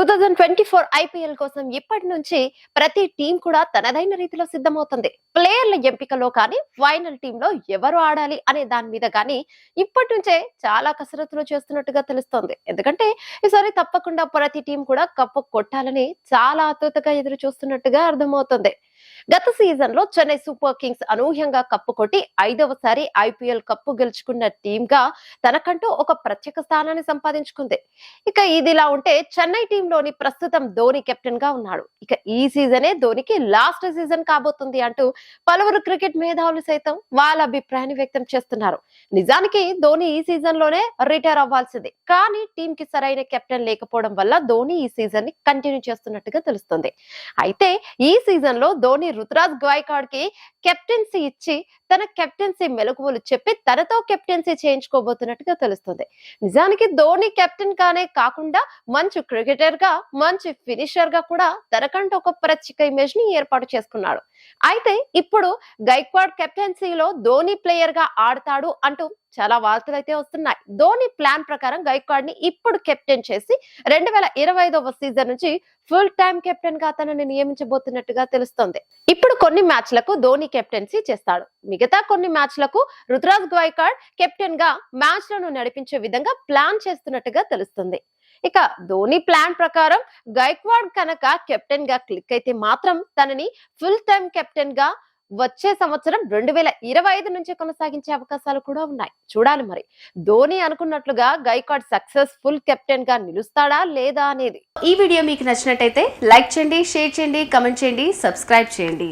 2024 IPL కోసం ఇప్పటి నుంచి ప్రతి టీం కూడా తనదైన రీతిలో సిద్ధమవుతుంది. ప్లేయర్ల ఎంపికలో కానీ ఫైనల్ టీంలో ఎవరు ఆడాలి అనే దాని మీద కానీ ఇప్పటి నుంచే చాలా కసరత్తులు చేస్తున్నట్టుగా తెలుస్తోంది. ఎందుకంటే ఈసారి తప్పకుండా ప్రతి టీం కూడా కప్పు కొట్టాలని చాలా ఆతృతగా ఎదురు చూస్తున్నట్టుగా అర్థమవుతుంది. గత సీజన్ లో చెన్నై సూపర్ కింగ్స్ అనూహ్యంగా కప్పు కొట్టి 5వసారి ఐపీఎల్ కప్పు గెలుచుకున్న టీమ్ గా తనకంటూ ఒక ప్రత్యేక స్థానాన్ని సంపాదించుకుంది. ఇక ఇదిలా ఉంటే చెన్నై టీంలోని ప్రస్తుతం ధోని కెప్టెన్ గా ఉన్నాడు. ఇక ఈ సీజనే ధోనికి లాస్ట్ సీజన్ కాబోతుంది అంటూ పలువురు క్రికెట్ మేధావులు సైతం వాళ్ళ అభిప్రాయాన్ని వ్యక్తం చేస్తున్నారు. నిజానికి ధోని ఈ సీజన్ లోనే రిటైర్ అవ్వాల్సింది, కానీ టీం కి సరైన కెప్టెన్ లేకపోవడం వల్ల ధోని ఈ సీజన్ ని కంటిన్యూ చేస్తున్నట్టుగా తెలుస్తుంది. అయితే ఈ సీజన్ లో ధోని రుతురాజ్ గైక్వాడ్ కి కెప్టెన్సీ ఇచ్చి తన కెప్టెన్సీ మెలకువలు చెప్పి తనతో కెప్టెన్సీ చేయించుకోబోతున్నట్టుగా తెలుస్తుంది. నిజానికి ధోని కెప్టెన్ గానే కాకుండా మంచి క్రికెటర్ గా, మంచి ఫినిషర్ గా కూడా తనకంటూ ఒక ప్రత్యేక ఇమేజ్ ని ఏర్పాటు చేసుకున్నాడు. అయితే ఇప్పుడు గైక్వాడ్ కెప్టెన్సీలో ధోని ప్లేయర్ గా ఆడతాడు అంటూ చాలా వార్తలు అయితే వస్తున్నాయి. ధోని ప్లాన్ ప్రకారం గైక్వాడ్ ని ఇప్పుడు కెప్టెన్ చేసి 2025వ సీజన్ నుంచి ఫుల్ టైమ్ కెప్టెన్ గా తనని నియమించబోతున్నట్టుగా తెలుస్తోంది. ఇప్పుడు కొన్ని మ్యాచ్లకు ధోని కెప్టెన్సీ చేస్తాడు, మిగతా కొన్ని మ్యాచ్లకు రుతురాజ్ గైక్వాడ్ కెప్టెన్ గా మ్యాచ్లను నడిపించే విధంగా ప్లాన్ చేస్తున్నట్టుగా తెలుస్తుంది. ఇక ధోని ప్లాన్ ప్రకారం గైక్వాడ్ కనుక కెప్టెన్ గా క్లిక్ అయితే మాత్రం తనని ఫుల్ టైమ్ కెప్టెన్ గా వచ్చే సంవత్సరం 2025 నుంచి కొనసాగించే అవకాశాలు కూడా ఉన్నాయి. చూడాలి మరి ధోని అనుకున్నట్లుగా గైక్వాడ్ సక్సెస్ఫుల్ కెప్టెన్ గా నిలుస్తాడా లేదా అనేది. ఈ వీడియో మీకు నచ్చినట్టయితే లైక్ చేయండి, షేర్ చేయండి, కమెంట్ చేయండి, సబ్స్క్రైబ్ చేయండి.